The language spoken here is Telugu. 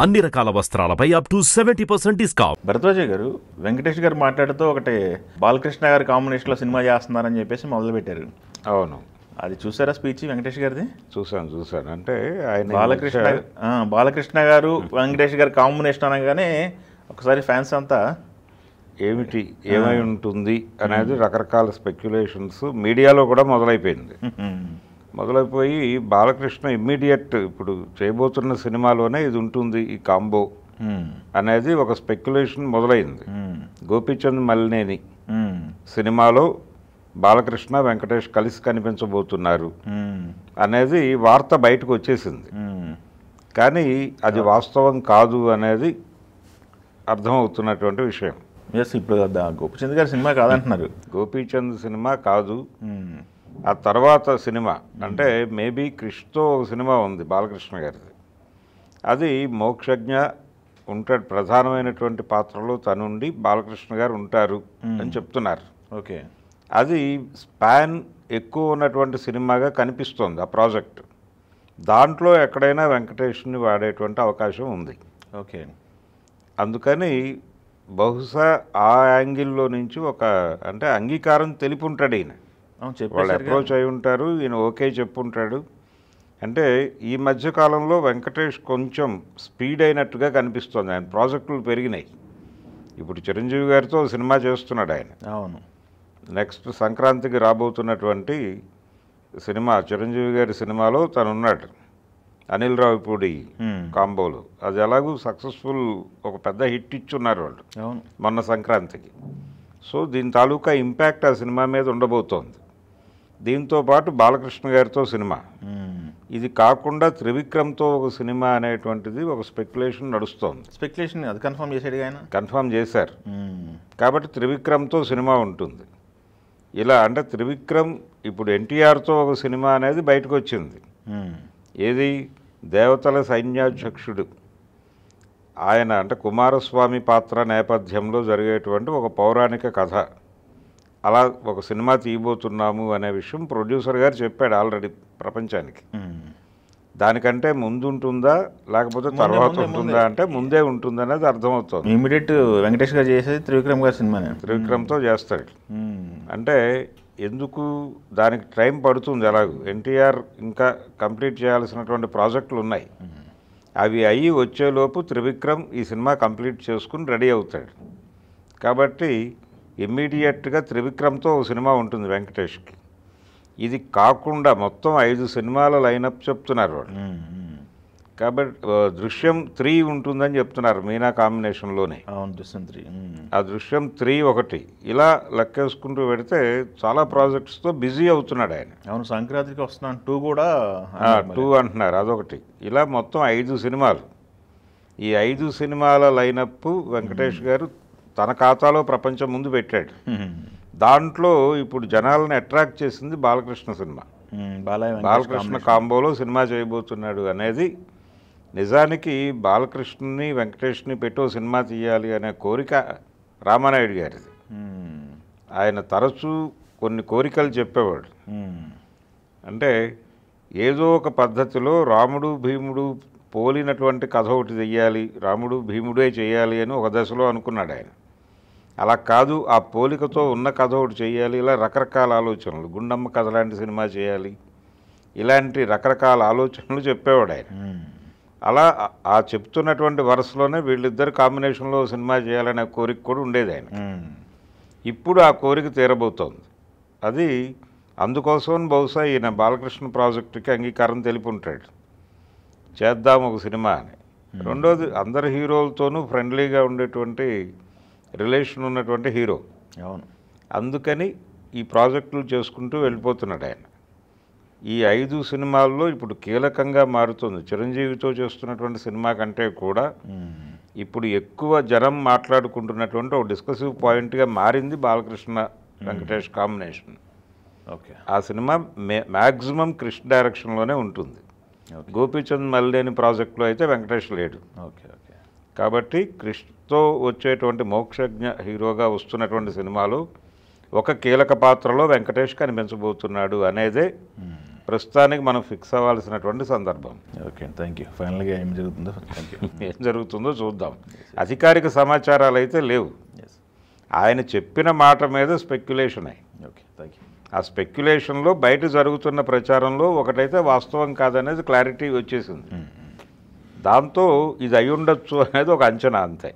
అన్ని రకాల వస్త్రాలపై అప్ టు 70% డిస్కౌంట్. భరద్వాజ గారు వెంకటేష్ గారు మాట్లాడుతూ ఒకటి బాలకృష్ణ గారి కాంబినేషన్లో సినిమా చేస్తున్నారని చెప్పేసి మొదలుపెట్టారు. అవును, అది చూసారా స్పీచ్ వెంకటేష్ గారిది? చూసాను. అంటే ఆయన బాలకృష్ణ గారు వెంకటేష్ గారి కాంబినేషన్ అనగానే ఒకసారి ఫ్యాన్స్ అంతా ఏమై ఉంటుంది అనేది రకరకాల స్పెక్యులేషన్స్ మీడియాలో కూడా మొదలైపోయి బాలకృష్ణ ఇమ్మీడియట్ ఇప్పుడు చేయబోతున్న సినిమాలోనే ఇది ఉంటుంది ఈ కాంబో అనేది ఒక స్పెక్యులేషన్ మొదలైంది. గోపీచంద్ మలినేని సినిమాలో బాలకృష్ణ వెంకటేష్ కలిసి కనిపించబోతున్నారు అనేది వార్త బయటకు వచ్చేసింది. కానీ అది వాస్తవం కాదు అనేది అర్థమవుతున్నటువంటి విషయం. ఇప్పుడు గోపీచంద్ గారి సినిమా కాదంటున్నారు. గోపీచంద్ సినిమా కాదు, ఆ తర్వాత సినిమా అంటే మేబీ క్రిష్తో ఒక సినిమా ఉంది బాలకృష్ణ గారిది. అది మోక్షజ్ఞ ఉంటాడు, ప్రధానమైనటువంటి పాత్రలో తనుండి బాలకృష్ణ గారు ఉంటారు అని చెప్తున్నారు. ఓకే, అది స్పాన్ ఎక్కువ ఉన్నటువంటి సినిమాగా కనిపిస్తోంది ఆ ప్రాజెక్ట్. దాంట్లో ఎక్కడైనా వెంకటేష్ని వాడేటువంటి అవకాశం ఉంది. ఓకే, అందుకని బహుశా ఆ యాంగిల్లో నుంచి ఒక అంటే అంగీకారం తెలిపి ఉంటాడు ఈయన, వాళ్ళు అప్రోచ్ అయి ఉంటారు, ఈయన ఓకే చెప్పుంటాడు. అంటే ఈ మధ్యకాలంలో వెంకటేష్ కొంచెం స్పీడ్ అయినట్టుగా కనిపిస్తుంది, ఆయన ప్రాజెక్టులు పెరిగినాయి. ఇప్పుడు చిరంజీవి గారితో సినిమా చేస్తున్నాడు ఆయన. అవును, నెక్స్ట్ సంక్రాంతికి రాబోతున్నటువంటి సినిమా చిరంజీవి గారి సినిమాలో తనున్నాడు, అనిల్ రావిపూడి కాంబోలో. అది ఎలాగూ సక్సెస్ఫుల్ ఒక పెద్ద హిట్ ఇచ్చున్నారు వాళ్ళు మొన్న సంక్రాంతికి. సో దీని తాలూకా ఇంపాక్ట్ ఆ సినిమా మీద ఉండబోతోంది. దీంతోపాటు బాలకృష్ణ గారితో సినిమా, ఇది కాకుండా త్రివిక్రమ్తో ఒక సినిమా అనేటువంటిది ఒక స్పెక్యులేషన్ నడుస్తోంది. స్పెక్యులేషన్ అది కన్ఫర్మ్ చేశాడు ఆయన, కన్ఫర్మ్ చేశారు. కాబట్టి త్రివిక్రమ్తో సినిమా ఉంటుంది. ఇలా అంటే త్రివిక్రమ్ ఇప్పుడు ఎన్టీఆర్తో ఒక సినిమా అనేది బయటకు వచ్చింది. ఏది దేవతల సైన్యాధ్యక్షుడు ఆయన, అంటే కుమారస్వామి పాత్ర నేపథ్యంలో జరిగేటువంటి ఒక పౌరాణిక కథ. అలా ఒక సినిమా తీయబోతున్నాము అనే విషయం ప్రొడ్యూసర్ గారు చెప్పాడు ఆల్రెడీ ప్రపంచానికి. దానికంటే ముందు ఉంటుందా లేకపోతే తర్వాత ఉంటుందా అంటే ముందే ఉంటుంది అనేది అర్థమవుతుంది. ఇమీడియట్ వెంకటేష్ గారు చేసేది త్రివిక్రమ్ గారి సినిమా, త్రివిక్రమ్తో చేస్తాడు. అంటే ఎందుకు దానికి టైం పడుతుంది. ఎలాగూ ఎన్టీఆర్ ఇంకా కంప్లీట్ చేయాల్సినటువంటి ప్రాజెక్టులు ఉన్నాయి. అవి అయ్యి వచ్చేలోపు త్రివిక్రమ్ ఈ సినిమా కంప్లీట్ చేసుకుని రెడీ అవుతాడు. కాబట్టి ఇమ్మీడియట్గా త్రివిక్రమ్తో ఒక సినిమా ఉంటుంది వెంకటేష్కి. ఇది కాకుండా మొత్తం 5 సినిమాల లైనప్ చెప్తున్నారు వాళ్ళు. కాబట్టి దృశ్యం 3 ఉంటుందని చెప్తున్నారు మీనా కాంబినేషన్లోనే. దృశ్యం 3, ఆ దృశ్యం 3 ఒకటి. ఇలా లెక్కేసుకుంటూ పెడితే చాలా ప్రాజెక్ట్స్తో బిజీ అవుతున్నాడు ఆయన. అవును, సంక్రాంతికి వస్తున్నాను 2 కూడా 2 అంటున్నారు, అదొకటి. ఇలా మొత్తం 5 సినిమాలు. ఈ 5 సినిమాల లైనప్ వెంకటేష్ గారు తన ఖాతాలో ప్రపంచం ముందు పెట్టాడు. దాంట్లో ఇప్పుడు జనాలను అట్రాక్ట్ చేసింది బాలకృష్ణ సినిమా. బాలకృష్ణ కాంబోలో సినిమా చేయబోతున్నాడు అనేది నిజానికి బాలకృష్ణని వెంకటేష్ని పెట్టో సినిమా తీయాలి అనే కోరిక రామానాయుడు గారిది. ఆయన తరచూ కొన్ని కోరికలు చెప్పేవాడు. అంటే ఏదో ఒక పద్ధతిలో రాముడు భీముడు పోలినటువంటి కథ ఒకటి చెయ్యాలి, రాముడు భీముడే చేయాలి అని ఒక దశలో అనుకున్నాడు ఆయన. అలా కాదు, ఆ పోలికతో ఉన్న కథ ఒకటి చేయాలి, ఇలా రకరకాల ఆలోచనలు, గుండమ్మ కథ లాంటి సినిమా చేయాలి, ఇలాంటి రకరకాల ఆలోచనలు చెప్పేవాడు ఆయన. అలా ఆ చెప్తున్నటువంటి వరుసలోనే వీళ్ళిద్దరు కాంబినేషన్లో సినిమా చేయాలనే కోరిక కూడా ఉండేది ఆయన. ఇప్పుడు ఆ కోరిక తీరబోతోంది. అది అందుకోసం బహుశా ఈయన బాలకృష్ణ ప్రాజెక్టుకి అంగీకారం తెలిపి ఉంటాడు, చేద్దాం ఒక సినిమా అని. రెండోది, అందరు హీరోలతోనూ ఫ్రెండ్లీగా ఉండేటువంటి రిలేషన్ ఉన్నటువంటి హీరో. అవును, అందుకని ఈ ప్రాజెక్టులు చేసుకుంటూ వెళ్ళిపోతున్నాడు ఆయన. ఈ 5 సినిమాల్లో ఇప్పుడు కీలకంగా మారుతుంది. చిరంజీవితో చేస్తున్నటువంటి సినిమా కంటే కూడా ఇప్పుడు ఎక్కువ జనం మాట్లాడుకుంటున్నటువంటి ఒక డిస్కసివ్ పాయింట్గా మారింది బాలకృష్ణ వెంకటేష్ కాంబినేషన్. ఓకే, ఆ సినిమా మ్యాక్సిమం క్రిష్ డైరెక్షన్లోనే ఉంటుంది. గోపీచంద్ మలినేని ప్రాజెక్టులో అయితే వెంకటేష్ లేడు. ఓకే ఓకే, కాబట్టి క్రిష్తో వచ్చేటువంటి మోక్షజ్ఞ హీరోగా వస్తున్నటువంటి సినిమాలో ఒక కీలక పాత్రలో వెంకటేష్ కనిపించబోతున్నాడు అనేదే ప్రస్తుతానికి మనం ఫిక్స్ అవ్వాల్సినటువంటి సందర్భం. Okay, thank you. ఫైనల్గా ఏం జరుగుతుందో థ్యాంక్ యూ. ఏం జరుగుతుందో చూద్దాం. అధికారిక సమాచారాలు అయితే లేవు. ఆయన చెప్పిన మాట మీద స్పెక్యులేషన్ అయ్యి, ఓకే, థ్యాంక్ యూ. ఆ స్పెక్యులేషన్లో బయట జరుగుతున్న ప్రచారంలో ఒకటైతే వాస్తవం కాదనేది క్లారిటీ వచ్చేసింది. దాంతో ఇది అయి ఉండొచ్చు అనేది ఒక అంచనా అంతే.